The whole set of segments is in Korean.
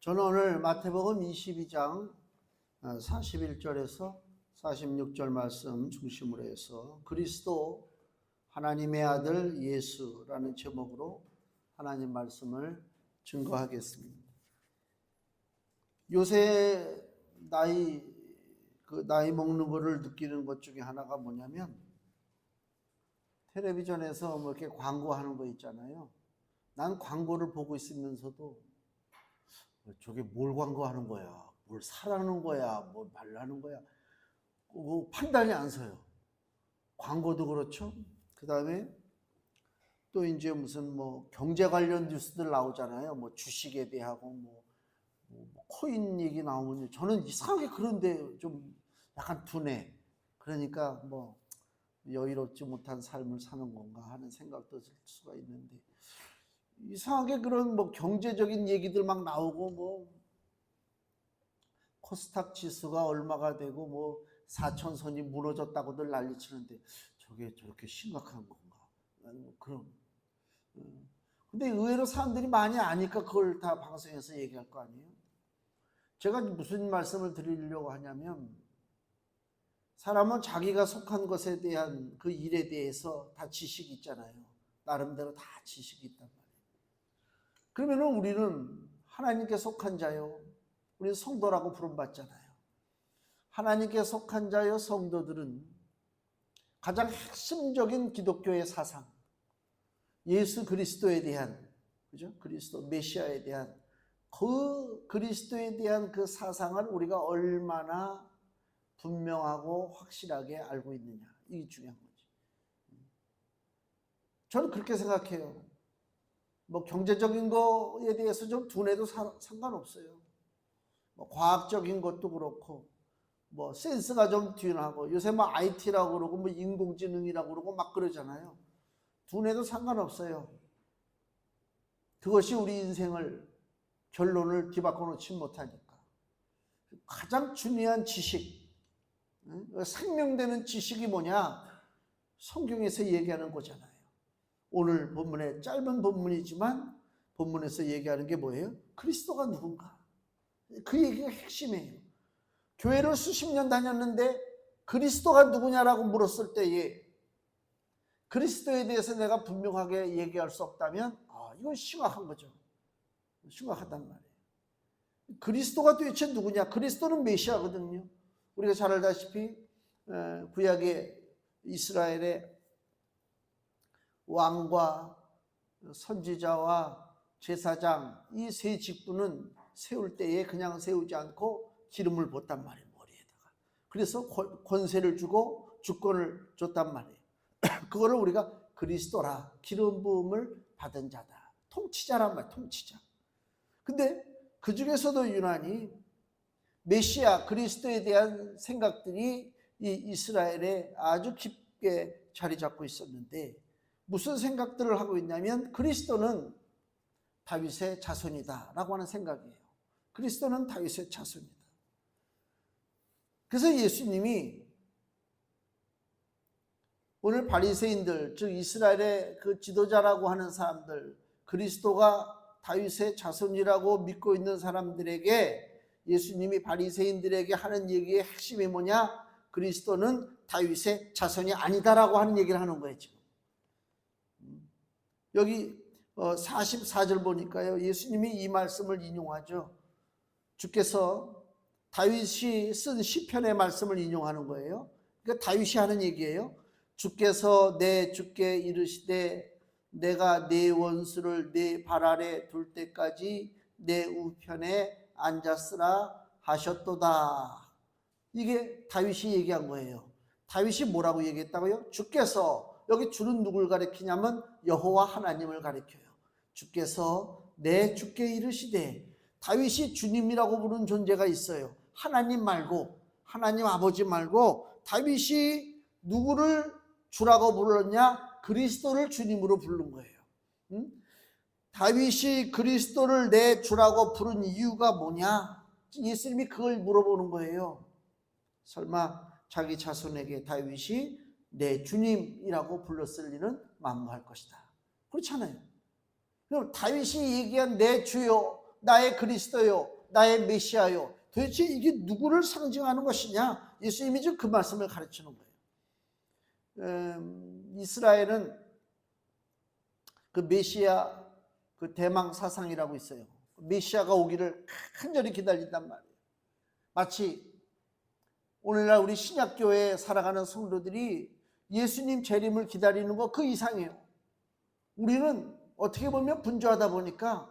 저는 오늘 마태복음 22장 41절에서 46절 말씀 중심으로 해서 그리스도 하나님의 아들 예수라는 제목으로 하나님 말씀을 증거하겠습니다. 요새 나이 먹는 거를 느끼는 것 중에 하나가 뭐냐면 텔레비전에서 뭐 이렇게 광고하는 거 있잖아요. 난 광고를 보고 있으면서도 저게 뭘 광고하는 거야? 뭘 사라는 거야? 뭘 말라는 거야? 판단이 안 서요. 광고도 그렇죠. 그 다음에 또 이제 무슨 뭐 경제 관련 뉴스들 나오잖아요. 뭐 주식에 대하고 뭐 코인 얘기 나오면 저는 이상하게 그런데 좀 약간 둔해. 그러니까 뭐 여유롭지 못한 삶을 사는 건가 하는 생각도 들 수가 있는데, 이상하게 그런 뭐 경제적인 얘기들 막 나오고 뭐 코스닥 지수가 얼마가 되고 뭐 4천선이 무너졌다고들 난리치는데 저게 저렇게 심각한 건가? 그런. 근데 의외로 사람들이 많이 아니까 그걸 다 방송에서 얘기할 거 아니에요. 제가 무슨 말씀을 드리려고 하냐면, 사람은 자기가 속한 것에 대한 그 일에 대해서 다 지식이 있잖아요. 나름대로 다 지식이 있단 말이에요. 그러면 우리는 하나님께 속한 자요, 우리는 성도라고 부름받잖아요. 하나님께 속한 자요 성도들은 가장 핵심적인 기독교의 사상, 예수 그리스도에 대한, 그죠? 그리스도 메시아에 대한 그 그리스도에 대한 그 사상을 우리가 얼마나 분명하고 확실하게 알고 있느냐, 이게 중요한 거지. 저는 그렇게 생각해요. 뭐 경제적인 거에 대해서 좀 둔해도 상관없어요. 뭐 과학적인 것도 그렇고, 뭐 센스가 좀 뛰어나고, 요새 뭐 IT라고 그러고 뭐 인공지능이라고 그러고 막 그러잖아요. 둔해도 상관없어요. 그것이 우리 인생을, 결론을 뒤바꿔 놓지 못하니까. 가장 중요한 지식, 생명되는 지식이 뭐냐? 성경에서 얘기하는 거잖아요. 오늘 본문에, 짧은 본문이지만 본문에서 얘기하는 게 뭐예요? 그리스도가 누군가. 그 얘기가 핵심이에요. 교회를 수십 년 다녔는데 그리스도가 누구냐라고 물었을 때에 그리스도에 대해서 내가 분명하게 얘기할 수 없다면 이건 심각한 거죠. 심각하단 말이에요. 그리스도가 도대체 누구냐? 그리스도는 메시아거든요. 우리가 잘 알다시피 구약의 이스라엘의 왕과 선지자와 제사장, 이 세 직분은 세울 때에 그냥 세우지 않고 기름을 붓단 말이에요, 머리에다가. 그래서 권세를 주고 주권을 줬단 말이에요. 그거를 우리가 그리스도라, 기름 부음을 받은 자다, 통치자란 말이에요, 통치자. 근데 그 중에서도 유난히 메시아 그리스도에 대한 생각들이 이 이스라엘에 아주 깊게 자리 잡고 있었는데, 무슨 생각들을 하고 있냐면 그리스도는 다윗의 자손이다 라고 하는 생각이에요. 그리스도는 다윗의 자손이다. 그래서 예수님이 오늘 바리새인들, 즉 이스라엘의 그 지도자라고 하는 사람들, 그리스도가 다윗의 자손이라고 믿고 있는 사람들에게 예수님이 바리새인들에게 하는 얘기의 핵심이 뭐냐? 그리스도는 다윗의 자손이 아니다라고 하는 얘기를 하는 거예요. 지금 여기 44절 보니까요, 예수님이 이 말씀을 인용하죠. 주께서 다윗이 쓴 시편의 말씀을 인용하는 거예요. 그러니까 다윗이 하는 얘기예요. 주께서 내 주께 이르시되 내가 네 원수를 네 발 아래 둘 때까지 내 우편에 앉았으라 하셨도다. 이게 다윗이 얘기한 거예요. 다윗이 뭐라고 얘기했다고요? 주께서, 여기 주는 누굴 가리키냐면 여호와 하나님을 가리켜요. 주께서 내 주께 이르시되, 다윗이 주님이라고 부르는 존재가 있어요. 하나님 말고, 하나님 아버지 말고 다윗이 누구를 주라고 불렀냐? 그리스도를 주님으로 부른 거예요. 다윗이 그리스도를 내 주라고 부른 이유가 뭐냐? 예수님이 그걸 물어보는 거예요. 설마 자기 자손에게 다윗이 내 주님이라고 불렀을 리는 만무할 것이다. 그렇잖아요. 그럼 다윗이 얘기한 내 주요, 나의 그리스도요, 나의 메시아요. 도대체 이게 누구를 상징하는 것이냐? 예수님이 지금 그 말씀을 가르치는 거예요. 이스라엘은 그 메시아 그 대망 사상이라고 있어요. 메시아가 오기를 간절히 기다린단 말이에요. 마치 오늘날 우리 신약교회에 살아가는 성도들이 예수님 재림을 기다리는 거 그 이상이에요. 우리는 어떻게 보면 분주하다 보니까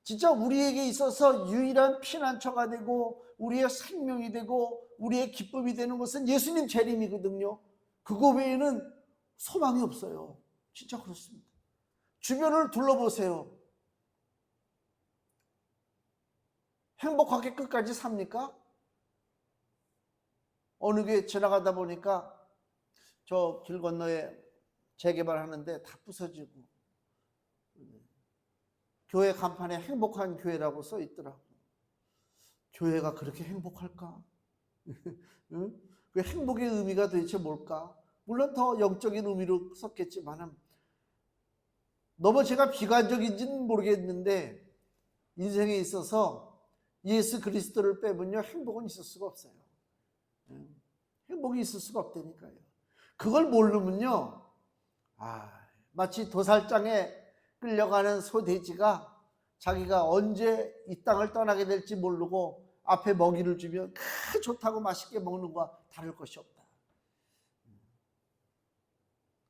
진짜 우리에게 있어서 유일한 피난처가 되고 우리의 생명이 되고 우리의 기쁨이 되는 것은 예수님 재림이거든요. 그거 외에는 소망이 없어요. 진짜 그렇습니다. 주변을 둘러보세요. 행복하게 끝까지 삽니까? 어느 교회 지나가다 보니까 저 길 건너에 재개발하는데 다 부서지고 교회 간판에 행복한 교회라고 써 있더라고. 교회가 그렇게 행복할까? 응? 그 행복의 의미가 도대체 뭘까? 물론 더 영적인 의미로 썼겠지만 너무 제가 비관적인지는 모르겠는데 인생에 있어서 예수 그리스도를 빼면요 행복은 있을 수가 없어요. 행복이 있을 수가 없다니까요. 그걸 모르면요 마치 도살장에 끌려가는 소돼지가 자기가 언제 이 땅을 떠나게 될지 모르고 앞에 먹이를 주면 좋다고 맛있게 먹는 것과 다를 것이 없다.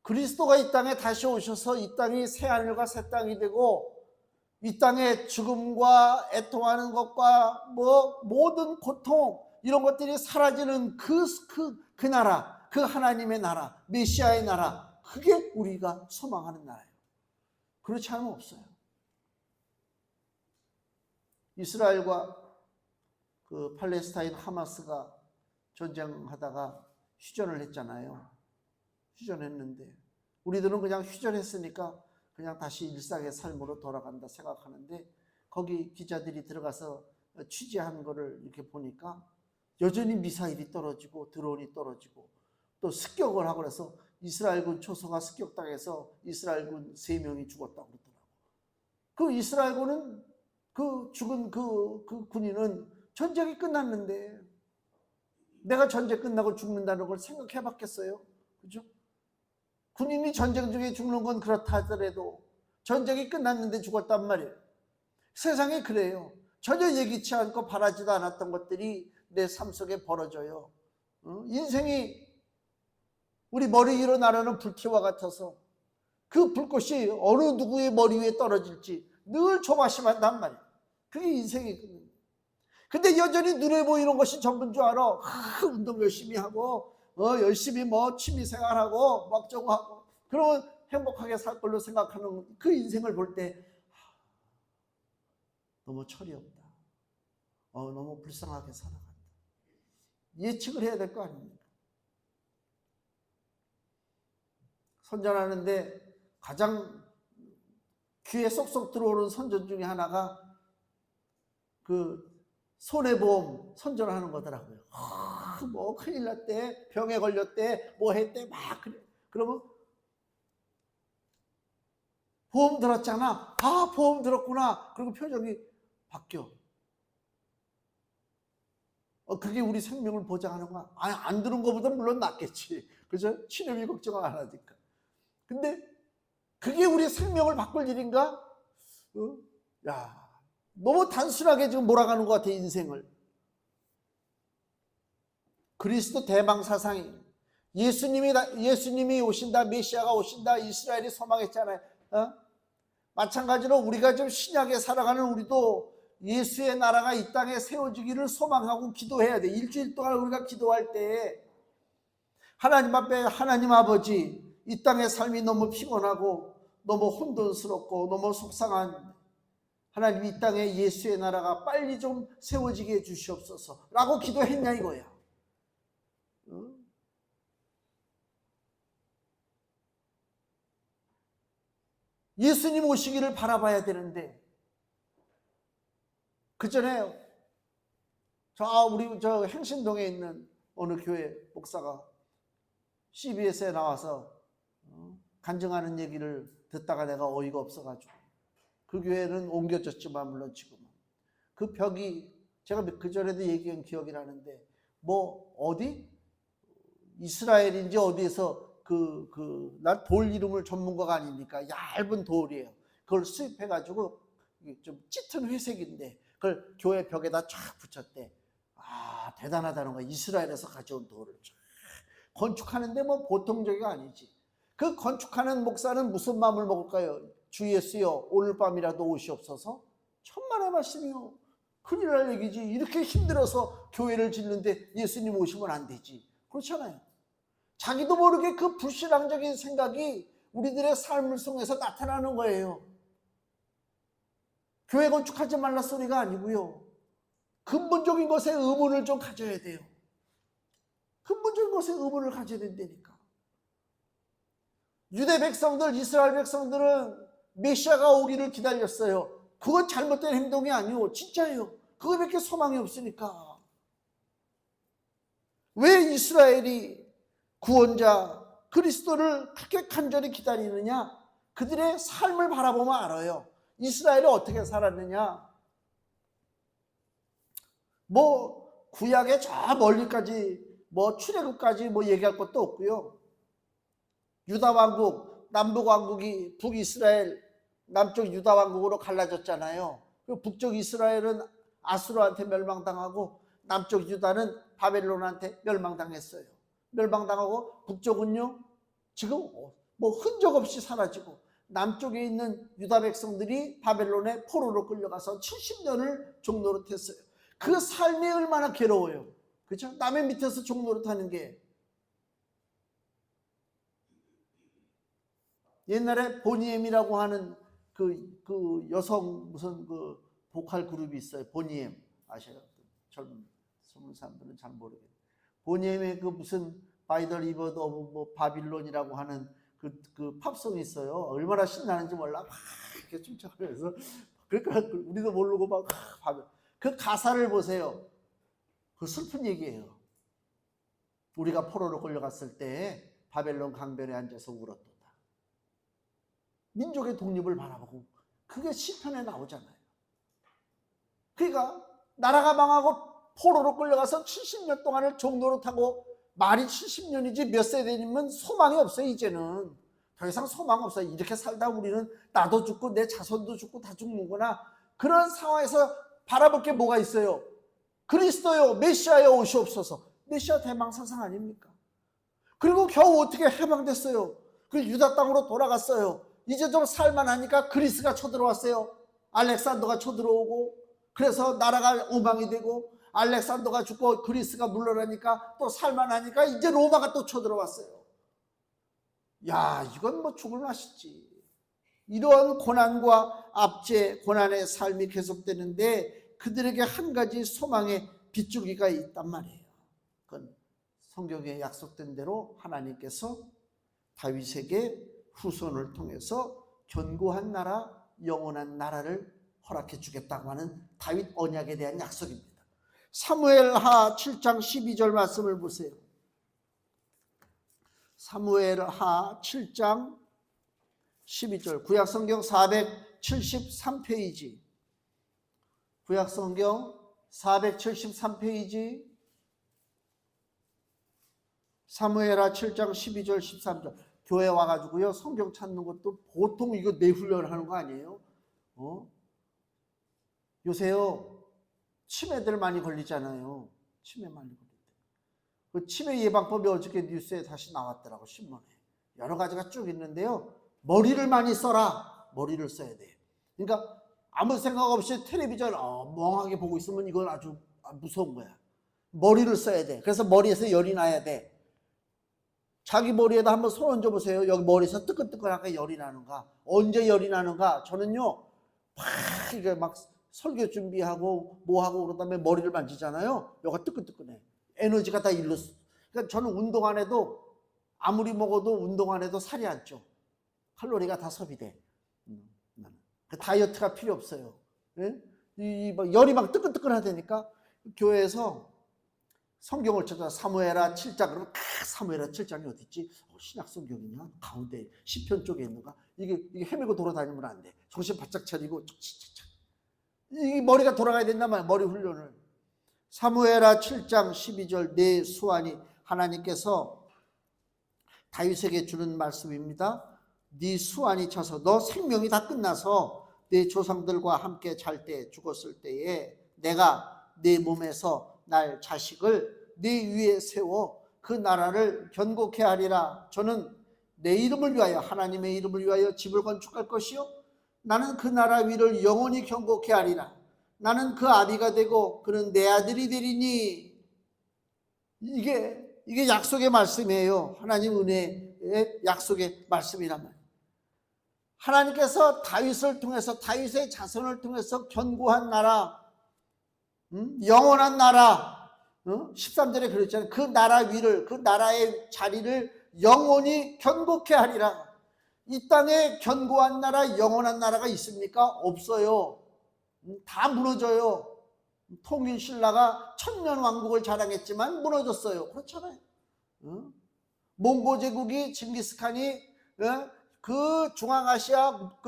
그리스도가 이 땅에 다시 오셔서 이 땅이 새하늘과 새 땅이 되고 이 땅에 죽음과 애통하는 것과 뭐 모든 고통 이런 것들이 사라지는 그 나라, 그 하나님의 나라, 메시아의 나라, 그게 우리가 소망하는 나라예요. 그렇지 않으면 없어요. 이스라엘과 그 팔레스타인 하마스가 전쟁하다가 휴전을 했잖아요. 휴전했는데 우리들은 그냥 휴전했으니까 그냥 다시 일상의 삶으로 돌아간다 생각하는데 거기 기자들이 들어가서 취재한 거를 이렇게 보니까 여전히 미사일이 떨어지고 드론이 떨어지고 또 습격을 하고 그래서 이스라엘군 초소가 습격당해서 이스라엘군 3명이 죽었다고 그러더라고. 그 이스라엘군은 그 죽은 그 군인은 전쟁이 끝났는데 내가 전쟁 끝나고 죽는다는 걸 생각해 봤겠어요? 그죠? 군인이 전쟁 중에 죽는 건 그렇다 하더라도 전쟁이 끝났는데 죽었단 말이에요. 세상에 그래요. 전혀 예기치 않고 바라지도 않았던 것들이 내 삶 속에 벌어져요. 인생이 우리 머리 위로 날아오는 불티와 같아서 그 불꽃이 어느 누구의 머리 위에 떨어질지 늘 조바심한단 말이에요. 그게 인생이거든요. 근데 여전히 눈에 보이는 것이 전부인 줄 알아. 운동 열심히 하고 열심히 뭐 취미생활하고 막 저거 하고 그러면 행복하게 살 걸로 생각하는 그 인생을 볼 때 너무 철이 없다. 너무 불쌍하게 살아간다. 예측을 해야 될 거 아닙니까? 선전하는데 가장 귀에 쏙쏙 들어오는 선전 중에 하나가 그 손해보험 선전하는 거더라고요. 뭐 큰일 났대, 병에 걸렸대, 뭐 했대, 막 그래. 그러면 보험 들었잖아. 보험 들었구나. 그리고 표정이 바뀌어. 그게 우리 생명을 보장하는 거야. 안 들은 것보다 물론 낫겠지. 그죠? 치료비 걱정 안 하니까. 근데 그게 우리 생명을 바꿀 일인가? 너무 단순하게 지금 몰아가는 것 같아, 인생을. 그리스도 대망 사상이 예수님이 오신다, 메시아가 오신다, 이스라엘이 소망했잖아요. 마찬가지로 우리가 좀 신약에 살아가는 우리도 예수의 나라가 이 땅에 세워지기를 소망하고 기도해야 돼. 일주일 동안 우리가 기도할 때 하나님 앞에 하나님 아버지, 이 땅의 삶이 너무 피곤하고 너무 혼돈스럽고 너무 속상한 하나님, 이 땅에 예수의 나라가 빨리 좀 세워지게 해주시옵소서 라고 기도했냐 이거야. 예수님 오시기를 바라봐야 되는데 그 전에 우리 행신동에 있는 어느 교회 목사가 CBS에 나와서 간증하는 얘기를 듣다가 내가 어이가 없어가지고 그 교회는 옮겨졌지만 물론 지금은 그 벽이 제가 그 전에도 얘기한 기억이 나는데 뭐 어디 이스라엘인지 어디에서 난 돌 이름을 전문가가 아니니까 얇은 돌이에요. 그걸 수입해가지고 좀 짙은 회색인데 그걸 교회 벽에다 쫙 붙였대. 아, 대단하다는 거야. 이스라엘에서 가져온 돌을 쫙 건축하는데 뭐 보통적이가 아니지. 그 건축하는 목사는 무슨 마음을 먹을까요? 주 예수여 오늘 밤이라도 오시옵소서. 천만의 말씀이요. 큰일 날 얘기지. 이렇게 힘들어서 교회를 짓는데 예수님 오시면 안 되지. 그렇잖아요. 자기도 모르게 그 불신앙적인 생각이 우리들의 삶을 통해서 나타나는 거예요. 교회 건축하지 말라 소리가 아니고요. 근본적인 것에 의문을 좀 가져야 돼요. 근본적인 것에 의문을 가져야 된다니까. 유대 백성들, 이스라엘 백성들은 메시아가 오기를 기다렸어요. 그건 잘못된 행동이 아니오. 진짜예요. 그거밖에 소망이 없으니까. 왜 이스라엘이 구원자 그리스도를 그렇게 간절히 기다리느냐? 그들의 삶을 바라보면 알아요. 이스라엘이 어떻게 살았느냐? 뭐 구약의 저 멀리까지 뭐 출애굽까지 뭐 얘기할 것도 없고요. 유다 왕국, 남북 왕국이 북이스라엘, 남쪽 유다 왕국으로 갈라졌잖아요. 그리고 북쪽 이스라엘은 아수르한테 멸망당하고 남쪽 유다는 바벨론한테 멸망당했어요. 멸망당하고 북쪽은요 지금 뭐 흔적 없이 사라지고 남쪽에 있는 유다 백성들이 바벨론의 포로로 끌려가서 70년을 종노릇했어요. 그 삶이 얼마나 괴로워요. 그렇죠? 남의 밑에서 종노릇하는 게. 옛날에 보니엠이라고 하는 그 여성 무슨 그 보컬 그룹이 있어요. 보니엠 아셔요? 젊은 사람들은 잘 모르겠어요. 보니엠의 그 무슨 바이 더 리버드 오브 뭐 바빌론이라고 하는 그 팝송이 있어요. 얼마나 신나는지 몰라. 막 이렇게 춤춰가면서 그러니까 우리도 모르고 막 그 가사를 보세요. 그 슬픈 얘기예요. 우리가 포로로 끌려갔을 때 바벨론 강변에 앉아서 울었도다. 민족의 독립을 바라보고 그게 시편에 나오잖아요. 그러니까 나라가 망하고 포로로 끌려가서 70년 동안을 종노릇하고 말이 70년이지 몇 세대면 소망이 없어요. 이제는 더 이상 소망 없어요. 이렇게 살다 우리는 나도 죽고 내 자손도 죽고 다 죽는구나. 그런 상황에서 바라볼 게 뭐가 있어요? 그리스도요 메시아여 오시옵소서. 메시아 대망사상 아닙니까? 그리고 겨우 어떻게 해방됐어요. 그 유다 땅으로 돌아갔어요. 이제 좀 살만하니까 그리스가 쳐들어왔어요. 알렉산더가 쳐들어오고 그래서 나라가 엉망이 되고 알렉산더가 죽고 그리스가 물러나니까 또 살만하니까 이제 로마가 또 쳐들어왔어요. 야, 이건 뭐 죽을 맛이지. 이러한 고난과 압제, 고난의 삶이 계속되는데 그들에게 한 가지 소망의 빗줄기가 있단 말이에요. 그건 성경에 약속된 대로 하나님께서 다윗에게 후손을 통해서 견고한 나라, 영원한 나라를 허락해 주겠다고 하는 다윗 언약에 대한 약속입니다. 사무엘하 7장 12절 말씀을 보세요. 사무엘하 7장 12절 구약성경 473페이지 구약성경 473페이지 사무엘하 7장 12절 13절 교회 와가지고요 성경 찾는 것도 보통 이거 내훈련을 하는 거 아니에요? 요새요 치매들 많이 걸리잖아요. 치매 많이 걸릴 때. 그 치매 예방법이 어저께 뉴스에 다시 나왔더라고 신문에. 여러 가지가 쭉 있는데요. 머리를 많이 써라. 머리를 써야 돼. 그러니까 아무 생각 없이 텔레비전 멍하게 보고 있으면 이건 아주 무서운 거야. 머리를 써야 돼. 그래서 머리에서 열이 나야 돼. 자기 머리에다 한번 손 얹어 보세요. 여기 머리에서 뜨끈뜨끈하게 열이 나는가? 언제 열이 나는가? 저는요, 막 이게 막 설교 준비하고 뭐하고 그런 다음에 머리를 만지잖아요. 여기가 뜨끈뜨끈해. 에너지가 다 일로. 그러니까 저는 운동 안 해도 아무리 먹어도 운동 안 해도 살이 안 쪄. 칼로리가 다 소비돼. 그 다이어트가 필요 없어요. 예? 열이 막 뜨끈뜨끈하다니까 교회에서 성경을 찾아 사무엘하 7장 그러면 사무엘하 7장이 어디 있지? 신약 성경이냐? 가운데 시편 쪽에 있는가? 이게 헤매고 돌아다니면 안 돼. 정신 바짝 차리고 착착착. 이 머리가 돌아가야 된단 말이야. 머리 훈련을. 사무엘하 7장 12절 내 수완이 하나님께서 다윗에게 주는 말씀입니다. 네 수완이 차서 너 생명이 다 끝나서 네 조상들과 함께 잘 때 죽었을 때에 내가 네 몸에서 날 자식을 네 위에 세워 그 나라를 견고케 하리라. 저는 내 이름을 위하여 하나님의 이름을 위하여 집을 건축할 것이요 나는 그 나라 위를 영원히 견고케 하리라. 나는 그 아비가 되고 그는 내 아들이 되리니. 이게 약속의 말씀이에요. 하나님 은혜의 약속의 말씀이란 말이에요. 하나님께서 다윗을 통해서 다윗의 자손을 통해서 견고한 나라, 영원한 나라, 13절에 그랬잖아요. 그 나라 위를, 그 나라의 자리를 영원히 견고케 하리라. 이 땅에 견고한 나라, 영원한 나라가 있습니까? 없어요. 다 무너져요. 통일신라가 천년 왕국을 자랑했지만 무너졌어요. 그렇잖아요. 몽고 제국이 징기스칸이 그 중앙아시아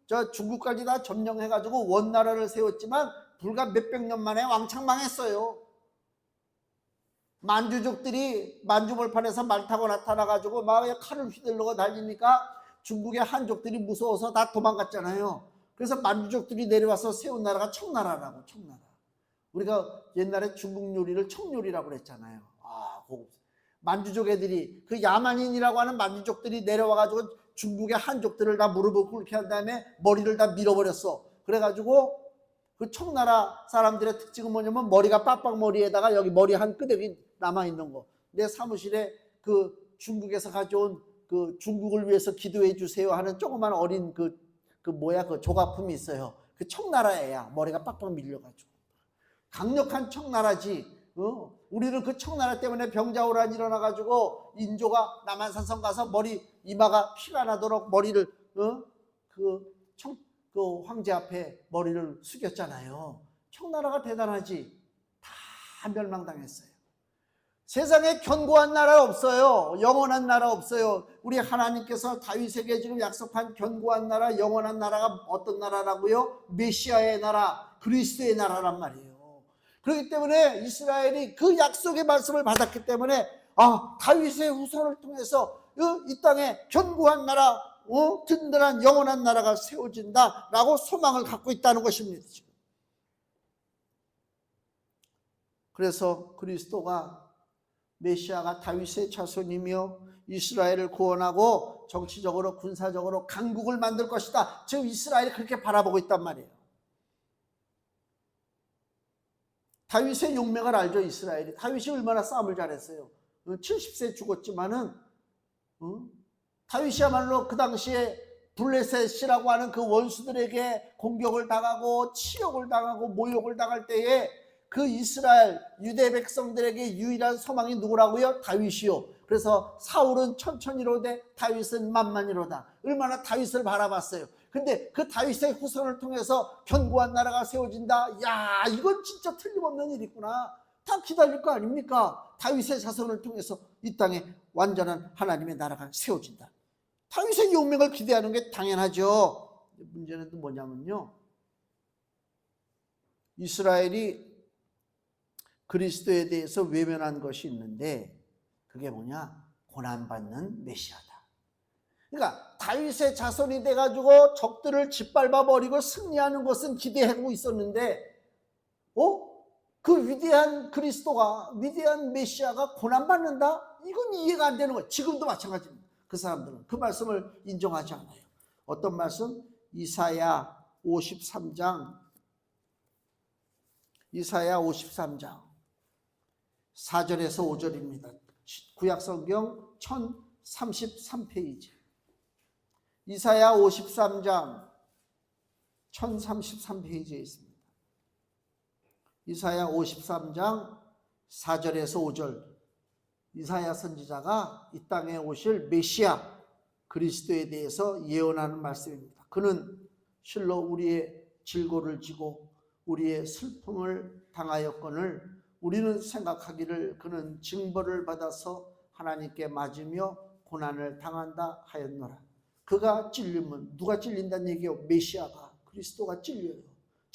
저 중국까지 다 점령해가지고 원나라를 세웠지만 불과 몇백 년 만에 왕창 망했어요. 만주족들이 만주벌판에서 말 타고 나타나가지고 막 칼을 휘둘르고 달리니까 중국의 한족들이 무서워서 다 도망갔잖아요. 그래서 만주족들이 내려와서 세운 나라가 청나라라고. 청나라. 우리가 옛날에 중국 요리를 청요리라고 그랬잖아요. 만주족 애들이 그 야만인이라고 하는 만주족들이 내려와가지고 중국의 한족들을 다 무릎을 꿇게 한 다음에 머리를 다 밀어버렸어. 그래가지고 그 청나라 사람들의 특징은 뭐냐면 머리가 빡빡머리에다가 여기 머리 한 끄덕이 남아있는 거. 내 사무실에 그 중국에서 가져온 그 중국을 위해서 기도해 주세요 하는 조그만 어린 그 조각품이 있어요. 그 청나라 애야. 머리가 빡빡 밀려가지고. 강력한 청나라지. 우리는 그 청나라 때문에 병자호란 일어나가지고 인조가 남한산성 가서 머리 이마가 피가 나도록 머리를 그 황제 앞에 머리를 숙였잖아요. 청나라가 대단하지. 다 멸망당했어요. 세상에 견고한 나라 없어요. 영원한 나라 없어요. 우리 하나님께서 다윗에게 지금 약속한 견고한 나라, 영원한 나라가 어떤 나라라고요? 메시아의 나라, 그리스도의 나라란 말이에요. 그렇기 때문에 이스라엘이 그 약속의 말씀을 받았기 때문에 다윗의 후손을 통해서 이 땅에 견고한 나라, 든든한 영원한 나라가 세워진다라고 소망을 갖고 있다는 것입니다. 지금. 그래서 그리스도가 메시아가 다윗의 자손이며 이스라엘을 구원하고 정치적으로 군사적으로 강국을 만들 것이다. 지금 이스라엘이 그렇게 바라보고 있단 말이에요. 다윗의 용맹을 알죠. 이스라엘이. 다윗이 얼마나 싸움을 잘했어요. 70세 죽었지만은 다윗이야말로 그 당시에 블레셋이라고 하는 그 원수들에게 공격을 당하고 치욕을 당하고 모욕을 당할 때에 그 이스라엘 유대 백성들에게 유일한 소망이 누구라고요? 다윗이요. 그래서 사울은 천천히로되 다윗은 만만히로다. 얼마나 다윗을 바라봤어요. 근데 그 다윗의 후손을 통해서 견고한 나라가 세워진다. 야, 이건 진짜 틀림없는 일이구나. 다 기다릴 거 아닙니까? 다윗의 자손을 통해서 이 땅에 완전한 하나님의 나라가 세워진다. 다윗의 용맹을 기대하는 게 당연하죠. 문제는 또 뭐냐면요, 이스라엘이 그리스도에 대해서 외면한 것이 있는데 그게 뭐냐? 고난받는 메시아다. 그러니까 다윗의 자손이 돼가지고 적들을 짓밟아 버리고 승리하는 것은 기대하고 있었는데 그 위대한 그리스도가, 위대한 메시아가 고난받는다? 이건 이해가 안 되는 거예요. 지금도 마찬가지입니다. 그 사람들은 그 말씀을 인정하지 않아요. 어떤 말씀? 이사야 53장 4절에서 5절입니다. 구약성경 1033페이지. 이사야 53장 1033페이지에 있습니다. 이사야 53장 4절에서 5절. 이사야 선지자가 이 땅에 오실 메시아 그리스도에 대해서 예언하는 말씀입니다. 그는 실로 우리의 질고를 지고 우리의 슬픔을 당하였거늘 우리는 생각하기를 그는 징벌을 받아서 하나님께 맞으며 고난을 당한다 하였노라. 그가 찔리면 누가 찔린다는 얘기예요? 메시아가, 그리스도가 찔려요.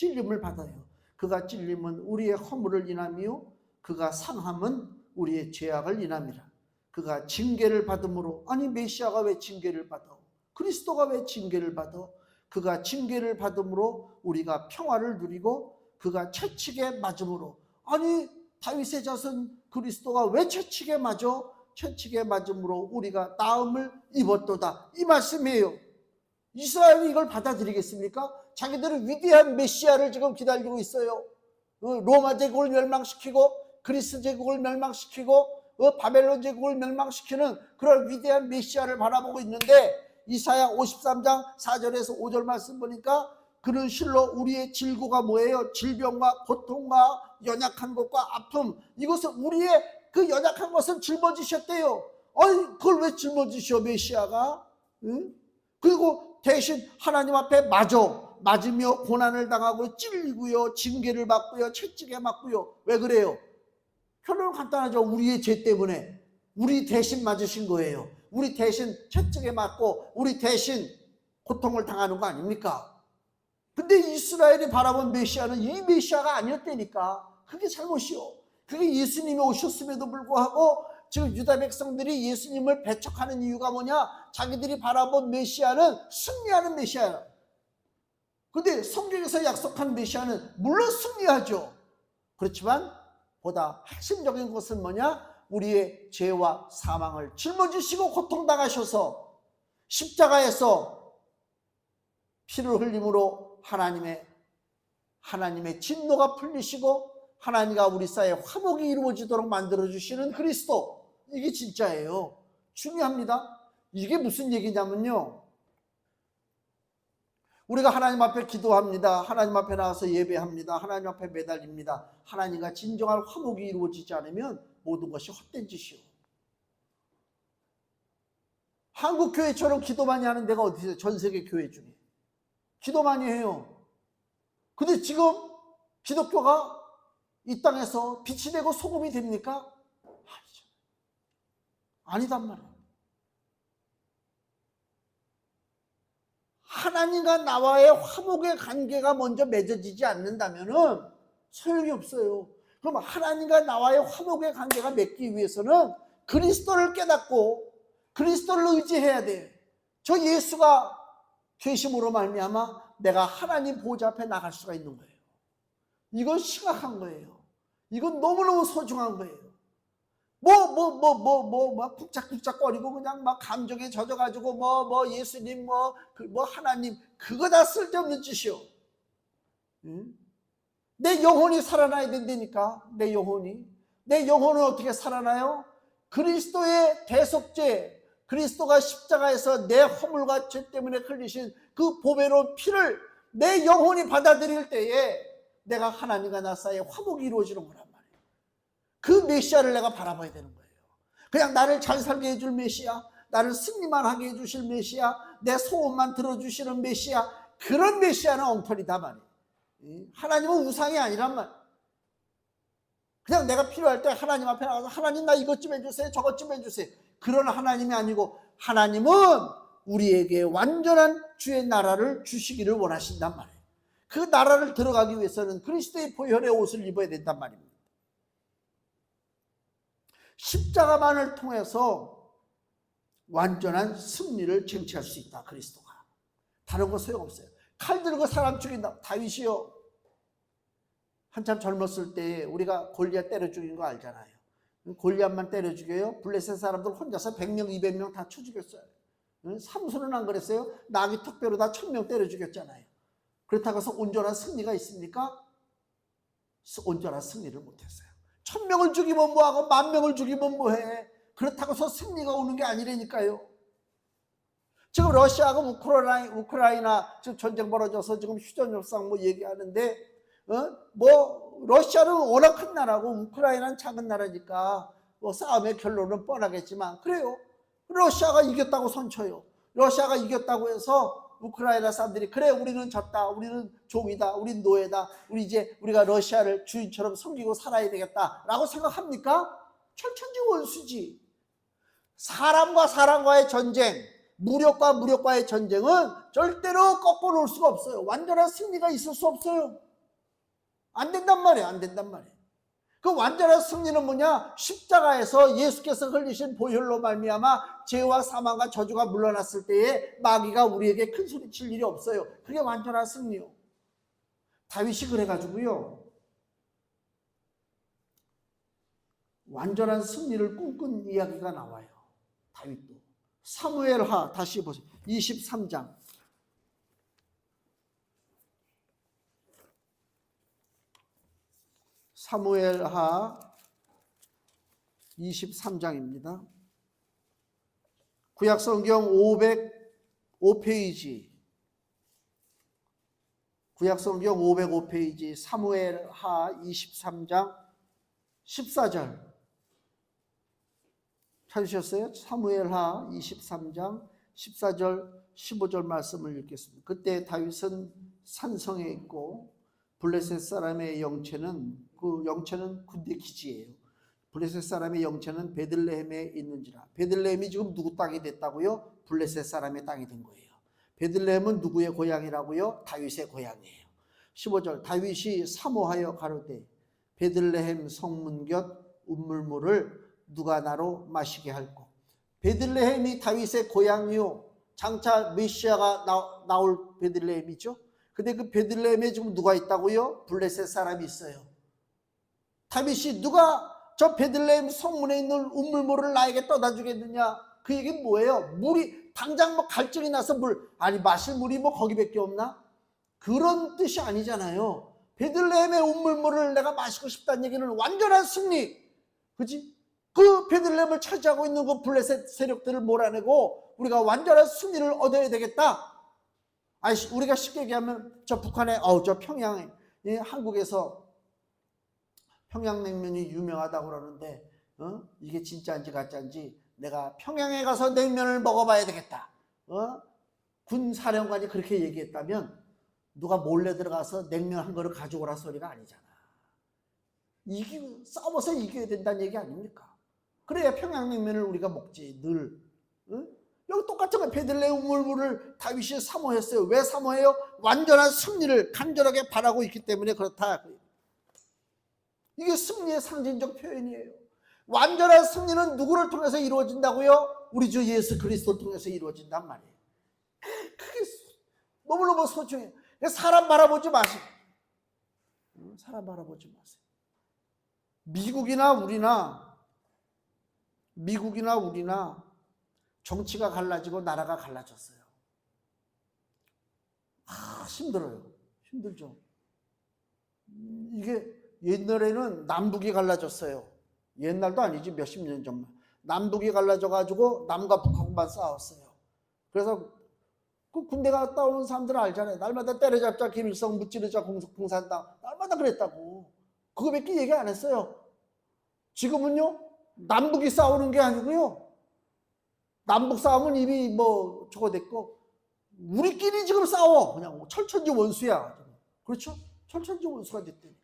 찔림을 받아요. 그가 찔림은 우리의 허물을 인함이요 그가 상함은 우리의 죄악을 인함이라. 그가 징계를 받음으로, 아니 메시아가 왜 징계를 받아? 그리스도가 왜 징계를 받아? 그가 징계를 받음으로 우리가 평화를 누리고 그가 채찍에 맞음으로, 아니 다윗의 자손 그리스도가 왜 채찍에 맞아? 채찍에 맞음으로 우리가 나음을 입었도다. 이 말씀이에요. 이스라엘이 이걸 받아들이겠습니까? 자기들은 위대한 메시아를 지금 기다리고 있어요. 로마 제국을 멸망시키고 그리스 제국을 멸망시키고 바벨론 제국을 멸망시키는 그런 위대한 메시아를 바라보고 있는데, 이사야 53장 4절에서 5절 말씀 보니까 그는 실로 우리의 질고가 뭐예요? 질병과 고통과 연약한 것과 아픔, 이것은 우리의 그 연약한 것은 짊어지셨대요. 아니 그걸 왜 짊어지셔 메시아가? 응? 그리고 대신 하나님 앞에 맞으며 고난을 당하고 찔리고요, 징계를 받고요, 채찍에 맞고요. 왜 그래요? 결론은 간단하죠. 우리의 죄 때문에 우리 대신 맞으신 거예요. 우리 대신 채찍에 맞고 우리 대신 고통을 당하는 거 아닙니까? 근데 이스라엘이 바라본 메시아는 이 메시아가 아니었다니까. 그게 잘못이요. 그게 예수님이 오셨음에도 불구하고 지금 유다 백성들이 예수님을 배척하는 이유가 뭐냐? 자기들이 바라본 메시아는 승리하는 메시아야. 근데 성경에서 약속한 메시아는 물론 승리하죠. 그렇지만 보다 핵심적인 것은 뭐냐? 우리의 죄와 사망을 짊어지시고 고통당하셔서 십자가에서 피를 흘림으로 하나님의 진노가 풀리시고 하나님과 우리 사이에 화목이 이루어지도록 만들어주시는 그리스도, 이게 진짜예요. 중요합니다. 이게 무슨 얘기냐면요, 우리가 하나님 앞에 기도합니다. 하나님 앞에 나와서 예배합니다. 하나님 앞에 매달립니다. 하나님과 진정한 화목이 이루어지지 않으면 모든 것이 헛된 짓이요. 한국 교회처럼 기도 많이 하는 데가 어디 있어요? 전 세계 교회 중에 기도 많이 해요. 근데 지금 기독교가 이 땅에서 빛이 되고 소금이 됩니까? 아니단 말이에요. 하나님과 나와의 화목의 관계가 먼저 맺어지지 않는다면 소용이 없어요. 그럼 하나님과 나와의 화목의 관계가 맺기 위해서는 그리스도를 깨닫고 그리스도를 의지해야 돼. 저 예수가 계심으로 말미암아 내가 하나님 보좌 앞에 나갈 수가 있는 거예요. 이건 심각한 거예요. 이건 너무너무 소중한 거예요. 막 쿵짝쿵짝거리고 그냥 막 감정에 젖어가지고 예수님 하나님, 그거 다 쓸데없는 짓이요. 응? 내 영혼이 살아나야 된다니까. 내 영혼은 어떻게 살아나요? 그리스도의 대속죄, 그리스도가 십자가에서 내 허물과 죄 때문에 흘리신 그 보배로운 피를 내 영혼이 받아들일 때에 내가 하나님과 나 사이에 화목이 이루어지는 거란 말이에요. 그 메시아를 내가 바라봐야 되는 거예요. 그냥 나를 잘 살게 해줄 메시아, 나를 승리만 하게 해주실 메시아, 내 소원만 들어주시는 메시아, 그런 메시아는 엉터리다 말이에요. 하나님은 우상이 아니란 말이에요. 그냥 내가 필요할 때 하나님 앞에 나가서 하나님 나 이것 좀 해주세요, 저것 좀 해주세요, 그런 하나님이 아니고, 하나님은 우리에게 완전한 주의 나라를 주시기를 원하신단 말이에요. 그 나라를 들어가기 위해서는 그리스도의 보혈의 옷을 입어야 된단 말입니다. 십자가만을 통해서 완전한 승리를 쟁취할 수 있다. 그리스도가. 다른 거 소용없어요. 칼 들고 사람 죽인다. 다윗이요, 한참 젊었을 때 우리가 골리앗 때려 죽인 거 알잖아요. 골리앗만 때려 죽여요? 블레셋 사람들 혼자서 100명 200명 다 쳐 죽였어요. 삼손은 안 그랬어요? 나귀 턱뼈로 다 1000명 때려 죽였잖아요. 그렇다고 해서 온전한 승리가 있습니까? 온전한 승리를 못했어요. 1000명을 죽이면 뭐하고 10,000명을 죽이면 뭐해? 그렇다고 해서 승리가 오는 게 아니라니까요. 지금 러시아하고 우크라이나 지금 전쟁 벌어져서 지금 휴전협상 얘기하는데, 러시아는 워낙 큰 나라고 우크라이나는 작은 나라니까 싸움의 결론은 뻔하겠지만, 그래요. 러시아가 이겼다고 선쳐요. 러시아가 이겼다고 해서 우크라이나 사람들이 그래 우리는 졌다, 우리는 종이다, 우리는 노예다, 우리가 러시아를 주인처럼 섬기고 살아야 되겠다라고 생각합니까? 철천지 원수지. 사람과 사람과의 전쟁, 무력과 무력과의 전쟁은 절대로 꺾어놓을 수가 없어요. 완전한 승리가 있을 수 없어요. 안 된단 말이에요. 안 된단 말이에요. 그 완전한 승리는 뭐냐? 십자가에서 예수께서 흘리신 보혈로 말미암아 죄와 사망과 저주가 물러났을 때에 마귀가 우리에게 큰 소리 칠 일이 없어요. 그게 완전한 승리요. 다윗이 그래가지고요, 완전한 승리를 꿈꾼 이야기가 나와요. 다윗도. 사무엘하 다시 보세요. 23장. 사무엘하 23장입니다. 구약성경 505페이지. 구약성경 505페이지 사무엘하 23장 14절. 찾으셨어요? 사무엘하 23장 14절 15절 말씀을 읽겠습니다. 그때 다윗은 산성에 있고 블레셋 사람의 영체는, 그 영체는 군대 기지예요. 블레셋 사람의 영체는 베들레헴에 있는지라. 베들레헴이 지금 누구 땅이 됐다고요? 블레셋 사람의 땅이 된 거예요. 베들레헴은 누구의 고향이라고요? 다윗의 고향이에요. 15절. 다윗이 사모하여 가로되 베들레헴 성문 곁 운물물을 누가 나로 마시게 할꼬. 베들레헴이 다윗의 고향이요, 장차 메시아가 나올 베들레헴이죠. 근데 그 베들레헴에 지금 누가 있다고요? 블레셋 사람이 있어요. 다윗이 누가 저 베들레헴 성문에 있는 운물물을 나에게 떠다 주겠느냐? 그 얘기는 뭐예요? 물이 당장 뭐 갈증이 나서 마실 물이 뭐 거기밖에 없나? 그런 뜻이 아니잖아요. 베들레헴의 운물물을 내가 마시고 싶다는 얘기는 완전한 승리. 그렇지? 그 베들레헴을 차지하고 있는 그 블레셋 세력들을 몰아내고 우리가 완전한 승리를 얻어야 되겠다. 우리가 쉽게 얘기하면 저 북한에, 저 평양에, 한국에서 평양냉면이 유명하다고 그러는데, 이게 진짜인지 가짜인지 내가 평양에 가서 냉면을 먹어봐야 되겠다. 군 사령관이 그렇게 얘기했다면 누가 몰래 들어가서 냉면 한 그릇 가져오라 소리가 아니잖아. 싸워서 이겨야 된다는 얘기 아닙니까? 그래야 평양냉면을 우리가 먹지, 늘. 여기 똑같은 거, 베들레헴 운물물을 다윗이 사모했어요. 왜 사모해요? 완전한 승리를 간절하게 바라고 있기 때문에 그렇다. 이게 승리의 상징적 표현이에요. 완전한 승리는 누구를 통해서 이루어진다고요? 우리 주 예수 그리스도를 통해서 이루어진단 말이에요. 그게 너무너무 소중해요. 사람 바라보지 마세요. 사람 바라보지 마세요. 미국이나 우리나 정치가 갈라지고 나라가 갈라졌어요. 힘들어요. 힘들죠. 이게 옛날에는 남북이 갈라졌어요. 옛날도 아니지, 몇십 년 전만. 남북이 갈라져가지고 남과 북하고만 싸웠어요. 그래서 그 군대 갔다 오는 사람들은 알잖아요. 날마다 때려잡자, 김일성, 무찌르자, 공산당. 날마다 그랬다고. 그거밖에 얘기 안 했어요. 지금은요, 남북이 싸우는 게 아니고요, 남북 싸움은 이미 뭐 저거 됐고, 우리끼리 지금 싸워. 그냥 철천지 원수야. 그렇죠? 철천지 원수가 됐다니까.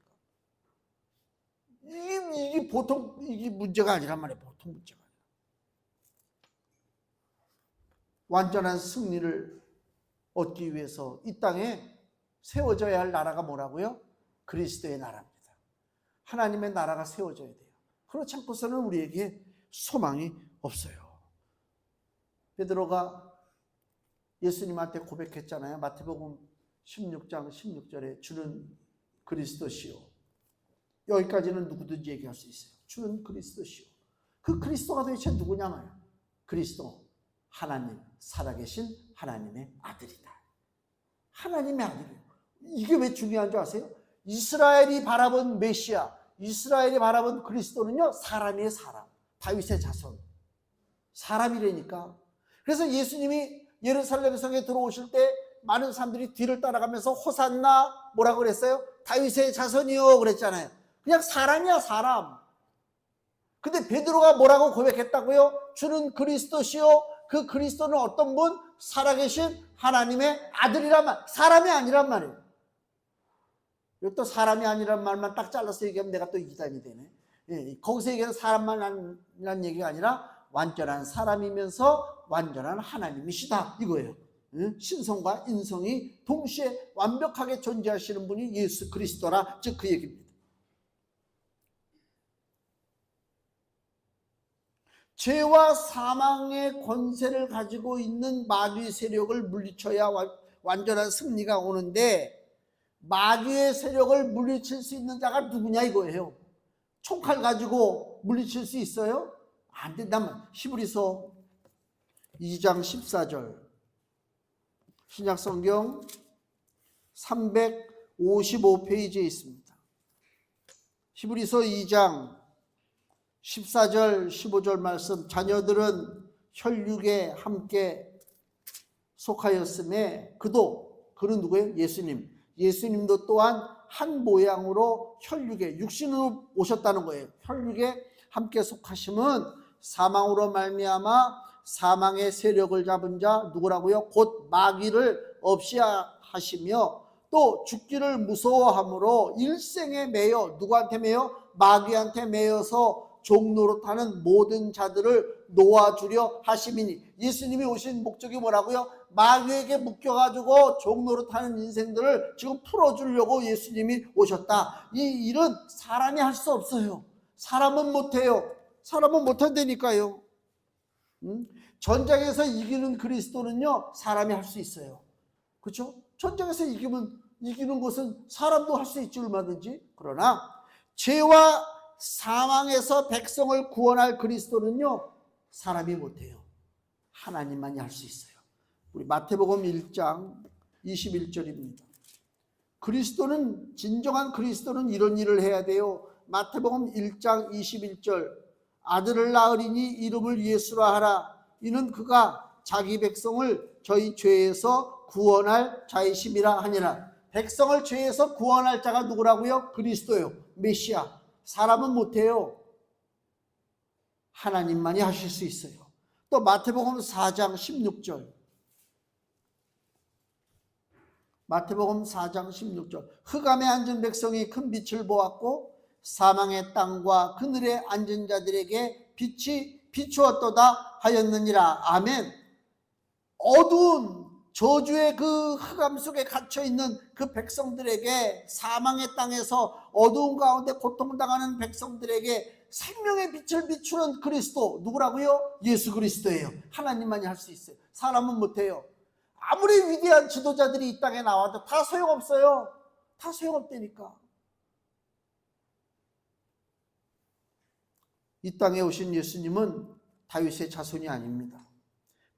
이게 보통, 이게 문제가 아니란 말이에요. 보통 문제가 아니라. 완전한 승리를 얻기 위해서 이 땅에 세워져야 할 나라가 뭐라고요? 그리스도의 나라입니다. 하나님의 나라가 세워져야 돼요. 그렇지 않고서는 우리에게 소망이 없어요. 베드로가 예수님한테 고백했잖아요. 마태복음 16장 16절에 주는 그리스도시요. 여기까지는 누구든지 얘기할 수 있어요. 주는 그리스도시요. 그 그리스도가 도대체 누구냐 말이에요. 그리스도, 하나님, 살아계신 하나님의 아들이다. 하나님의 아들이에요. 이게 왜 중요한 줄 아세요? 이스라엘이 바라본 메시아, 이스라엘이 바라본 그리스도는요, 사람이에요. 사람. 다윗의 자손. 사람이라니까. 그래서 예수님이 예루살렘 성에 들어오실 때 많은 사람들이 뒤를 따라가면서 호산나 뭐라고 그랬어요? 다윗의 자손이요 그랬잖아요. 그냥 사람이야, 사람. 근데 베드로가 뭐라고 고백했다고요? 주는 그리스도시요. 그 그리스도는 어떤 분? 살아계신 하나님의 아들이란 말. 사람이 아니란 말이에요. 또 사람이 아니란 말만 딱 잘라서 얘기하면 내가 또 이단이 되네. 거기서 얘기하는 사람만 란 얘기가 아니라 완전한 사람이면서 완전한 하나님이시다 이거예요. 신성과 인성이 동시에 완벽하게 존재하시는 분이 예수 그리스도라, 즉 그 얘기입니다. 죄와 사망의 권세를 가지고 있는 마귀의 세력을 물리쳐야 완전한 승리가 오는데, 마귀의 세력을 물리칠 수 있는 자가 누구냐 이거예요. 총칼 가지고 물리칠 수 있어요? 안 된다면 히브리서 2장 14절, 신약성경 355페이지에 있습니다. 히브리서 2장 14절 15절 말씀, 자녀들은 혈육에 함께 속하였음에 그는 누구예요? 예수님도 또한 한 모양으로 혈육에, 육신으로 오셨다는 거예요. 혈육에 함께 속하심은 사망으로 말미암아 사망의 세력을 잡은 자 누구라고요? 곧 마귀를 없이 하시며 또 죽기를 무서워함으로 일생에 매여, 누구한테 매여? 마귀한테 매여서 종노릇하는 모든 자들을 놓아주려 하심이니. 예수님이 오신 목적이 뭐라고요? 마귀에게 묶여가지고 종노릇하는 인생들을 지금 풀어주려고 예수님이 오셨다. 이 일은 사람이 할 수 없어요. 사람은 못해요. 사람은 못한다니까요. 전쟁에서 이기는 그리스도는요, 사람이 할 수 있어요. 그렇죠? 전쟁에서 이기는 것은 사람도 할 수 있지, 얼마든지. 그러나 죄와 사망에서 백성을 구원할 그리스도는요, 사람이 못해요. 하나님만이 할 수 있어요. 우리 마태복음 1장 21절입니다. 진정한 그리스도는 이런 일을 해야 돼요. 마태복음 1장 21절, 아들을 낳으리니 이름을 예수라 하라. 이는 그가 자기 백성을 저희 죄에서 구원할 자이심이라 하니라. 백성을 죄에서 구원할 자가 누구라고요? 그리스도요, 메시아. 사람은 못해요. 하나님만이 하실 수 있어요. 또 마태복음 4장 16절, 마태복음 4장 16절, 흑암에 앉은 백성이 큰 빛을 보았고 사망의 땅과 그늘에 앉은 자들에게 빛이 비추었도다 하였느니라. 아멘. 어두운 저주의 그 흑암 속에 갇혀있는 그 백성들에게, 사망의 땅에서 어두운 가운데 고통당하는 백성들에게 생명의 빛을 비추는 그리스도, 누구라고요? 예수 그리스도예요. 하나님만이 할 수 있어요. 사람은 못해요. 아무리 위대한 지도자들이 이 땅에 나와도 다 소용없어요. 다 소용없다니까. 이 땅에 오신 예수님은 다윗의 자손이 아닙니다.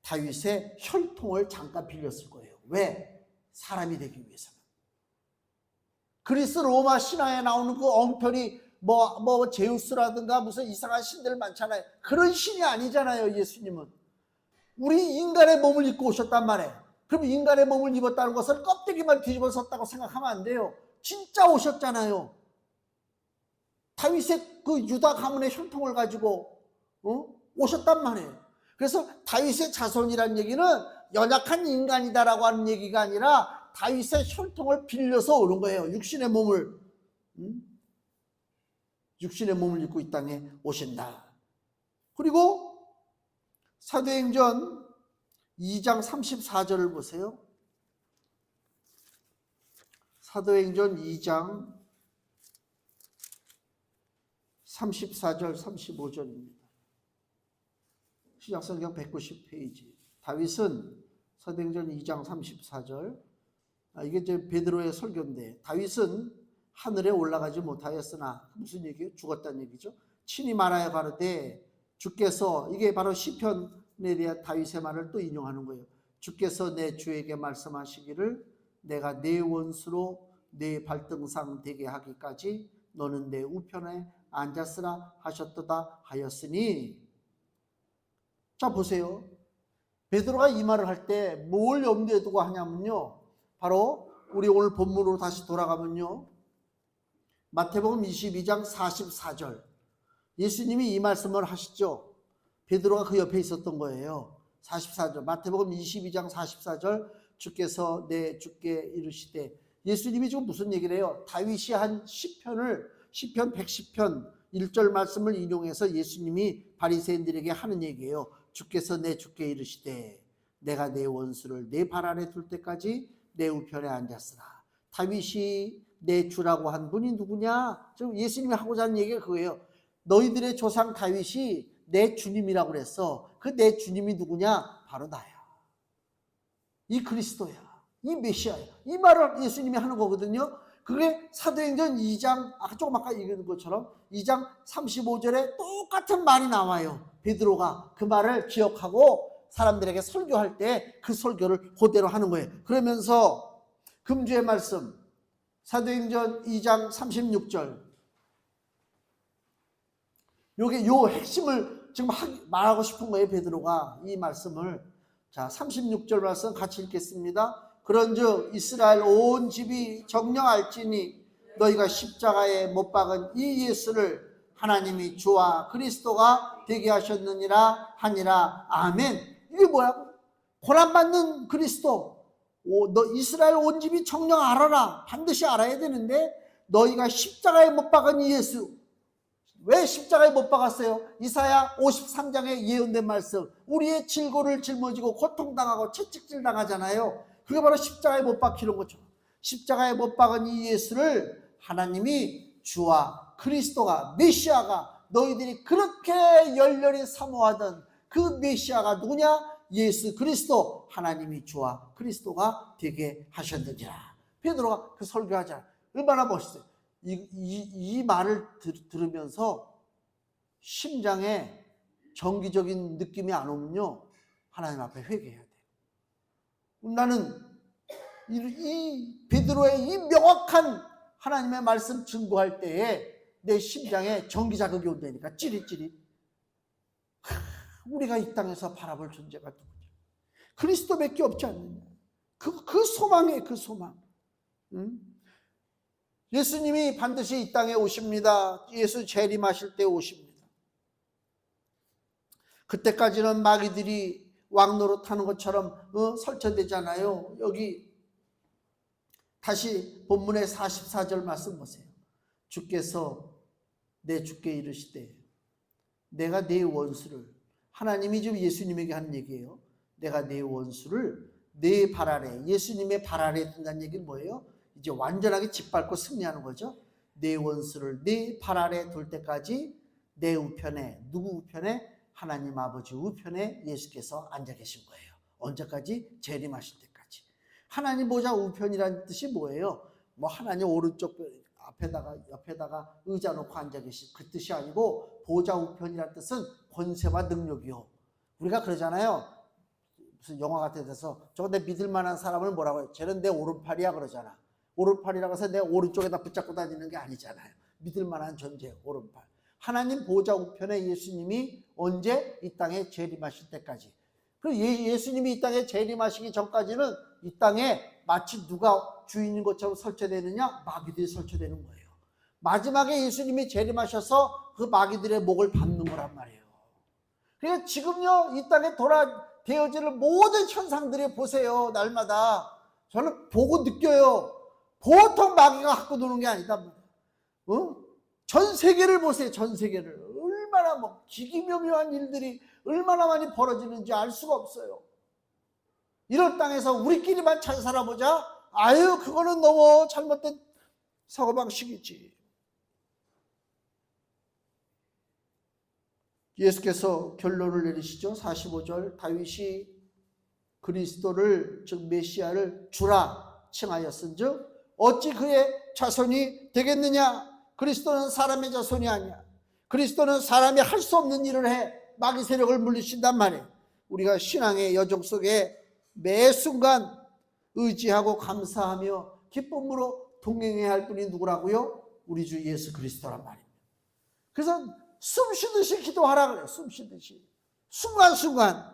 다윗의 혈통을 잠깐 빌렸을 거예요. 왜? 사람이 되기 위해서. 그리스 로마 신화에 나오는 그 엉터리 제우스라든가 무슨 이상한 신들 많잖아요. 그런 신이 아니잖아요. 예수님은 우리 인간의 몸을 입고 오셨단 말이에요. 그럼 인간의 몸을 입었다는 것을 껍데기만 뒤집어 썼다고 생각하면 안 돼요. 진짜 오셨잖아요. 다윗의 그 유다 가문의 혈통을 가지고 오셨단 말이에요. 그래서 다윗의 자손이라는 얘기는 연약한 인간이다라고 하는 얘기가 아니라 다윗의 혈통을 빌려서 오는 거예요. 육신의 몸을 입고 이 땅에 오신다. 그리고 사도행전 2장 34절을 보세요. 사도행전 2장 34절 35절입니다. 신약성경 190페이지. 다윗은 사도행전 2장 34절, 이게 이제 베드로의 설교인데, 다윗은 하늘에 올라가지 못하였으나, 무슨 얘기예요? 죽었다는 얘기죠. 친히 말하여 가로되 주께서, 이게 바로 시편에 대한 다윗의 말을 또 인용하는 거예요. 주께서 내 주에게 말씀하시기를 내가 내 원수로 내 발등상 되게 하기까지 너는 내 우편에 앉았으라 하셨도다 하였으니. 자 보세요. 베드로가 이 말을 할 때 뭘 염두에 두고 하냐면요, 바로 우리 오늘 본문으로 다시 돌아가면요, 마태복음 22장 44절, 예수님이 이 말씀을 하시죠. 베드로가 그 옆에 있었던 거예요. 44절, 마태복음 22장 44절, 주께서 내 주께 이르시되. 예수님이 지금 무슨 얘기를 해요? 다윗이 한 시편 110편 1절 말씀을 인용해서 예수님이 바리새인들에게 하는 얘기예요. 주께서 내 주께 이르시되. 내가 내 원수를 내 발 아래 둘 때까지 내 우편에 앉았으라. 다윗이 내 주라고 한 분이 누구냐? 지금 예수님이 하고자 하는 얘기가 그거예요. 너희들의 조상 다윗이 내 주님이라고 그랬어. 그 내 주님이 누구냐? 바로 나야. 이 그리스도야. 이 메시아야. 이 말을 예수님이 하는 거거든요. 그게 사도행전 2장, 조금 아까 얘기한 것처럼 2장 35절에 똑같은 말이 나와요. 베드로가 그 말을 기억하고 사람들에게 설교할 때 그 설교를 그대로 하는 거예요. 그러면서 금주의 말씀, 사도행전 2장 36절. 요게 요 핵심을 지금 말하고 싶은 거예요. 베드로가 이 말씀을. 자, 36절 말씀 같이 읽겠습니다. 그런즉 이스라엘 온 집이 정령할지니 너희가 십자가에 못 박은 이 예수를 하나님이 주와 그리스도가 되게 하셨느니라 하니라. 아멘. 이게 뭐야? 고난받는 그리스도. 너 이스라엘 온 집이 정령 알아라. 반드시 알아야 되는데 너희가 십자가에 못 박은 이 예수. 왜 십자가에 못 박았어요? 이사야 53장에 예언된 말씀. 우리의 질고를 짊어지고 고통당하고 채찍질 당하잖아요. 그게 바로 십자가에 못 박히는 거죠. 십자가에 못 박은 이 예수를 하나님이 주와 그리스도가, 메시아가, 너희들이 그렇게 열렬히 사모하던 그 메시아가 누구냐? 예수 그리스도, 하나님이 주와 그리스도가 되게 하셨느니라. 베드로가 그 설교하잖아. 얼마나 멋있어요. 이 말을 들으면서 심장에 정기적인 느낌이 안 오면요, 하나님 앞에 회개해야 돼요. 나는 이 베드로의 이 명확한 하나님의 말씀 증거할 때에 내 심장에 전기 자극이 온다니까. 찌릿찌릿. 우리가 이 땅에서 바라볼 존재가 누구냐? 그리스도밖에 없지 않느냐? 그 소망이에요. 그 소망. 예수님이 반드시 이 땅에 오십니다. 예수 재림하실 때 오십니다. 그때까지는 마귀들이 왕노릇하는 것처럼 설쳐되잖아요. 여기 다시 본문의 44절 말씀 보세요. 주께서 내 주께 이르시되 내가 내 원수를, 하나님이 지금 예수님에게 하는 얘기예요. 내가 내 원수를 내 발 아래, 예수님의 발 아래에 둔다는 얘기는 뭐예요? 이제 완전하게 짓밟고 승리하는 거죠. 내 원수를 내 발 아래 둘 때까지 내 우편에, 누구 우편에? 하나님 아버지 우편에 예수께서 앉아 계신 거예요. 언제까지? 재림하실 때까지. 하나님 보좌 우편이라는 뜻이 뭐예요? 뭐 하나님 오른쪽 앞에다가 옆에다가 의자 놓고 앉아 계신 그 뜻이 아니고, 보좌 우편이라는 뜻은 권세와 능력이요. 우리가 그러잖아요. 무슨 영화 같은 데서 저거 내 믿을 만한 사람을 뭐라고 해요? 쟤는 내 오른팔이야 그러잖아. 오른팔이라고 해서 내 오른쪽에다 붙잡고 다니는 게 아니잖아요. 믿을 만한 존재, 오른팔. 하나님 보좌 우편에 예수님이 언제? 이 땅에 재림하실 때까지. 그 예수님이 이 땅에 재림하시기 전까지는 이 땅에 마치 누가 주인인 것처럼 설치되느냐? 마귀들이 설치되는 거예요. 마지막에 예수님이 재림하셔서 그 마귀들의 목을 밟는 거란 말이에요. 그러니까 지금요, 이 땅에 되어지는 모든 현상들이 보세요. 날마다. 저는 보고 느껴요. 보통 마귀가 갖고 노는 게 아니다. 전 세계를 보세요. 전 세계를. 얼마나 뭐 기기묘묘한 일들이 얼마나 많이 벌어지는지 알 수가 없어요. 이런 땅에서 우리끼리만 잘 살아보자? 아유, 그거는 너무 잘못된 사고방식이지. 예수께서 결론을 내리시죠. 45절, 다윗이 그리스도를, 즉 메시아를 주라 칭하였은즉 어찌 그의 자손이 되겠느냐? 그리스도는 사람의 자손이 아니야. 그리스도는 사람이 할 수 없는 일을 해 마귀 세력을 물리친단 말이에요. 우리가 신앙의 여정 속에 매 순간 의지하고 감사하며 기쁨으로 동행해야 할 분이 누구라고요? 우리 주 예수 그리스도란 말입니다. 그래서 숨 쉬듯이 기도하라 그래요. 숨 쉬듯이. 순간순간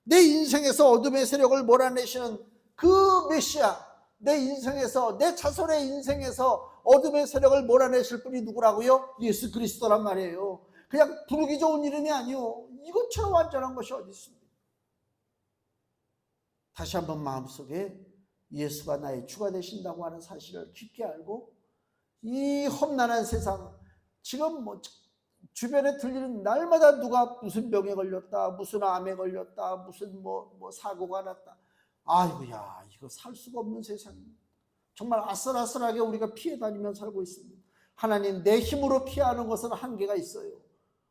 내 인생에서 어둠의 세력을 몰아내시는 그 메시아, 내 인생에서, 내 자손의 인생에서 어둠의 세력을 몰아내실 분이 누구라고요? 예수 그리스도란 말이에요. 그냥 부르기 좋은 이름이 아니요. 이것처럼 완전한 것이 어디 있습니까? 다시 한번 마음속에 예수가 나의 주가 되신다고 하는 사실을 깊게 알고, 이 험난한 세상, 지금 뭐 주변에 들리는 날마다 누가 무슨 병에 걸렸다, 무슨 암에 걸렸다, 무슨 뭐 사고가 났다. 아이고야, 이거 살 수가 없는 세상입니다. 정말 아슬아슬하게 우리가 피해 다니며 살고 있습니다. 하나님, 내 힘으로 피하는 것은 한계가 있어요.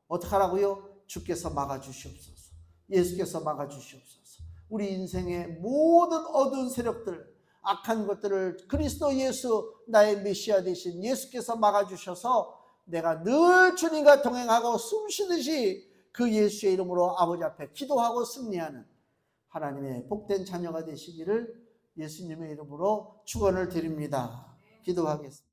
어떡하라고요? 주께서 막아주시옵소서. 예수께서 막아주시옵소서. 우리 인생의 모든 어두운 세력들, 악한 것들을 그리스도 예수, 나의 메시아 되신 예수께서 막아주셔서 내가 늘 주님과 동행하고 숨쉬듯이 그 예수의 이름으로 아버지 앞에 기도하고 승리하는 하나님의 복된 자녀가 되시기를 예수님의 이름으로 축원을 드립니다. 기도하겠습니다.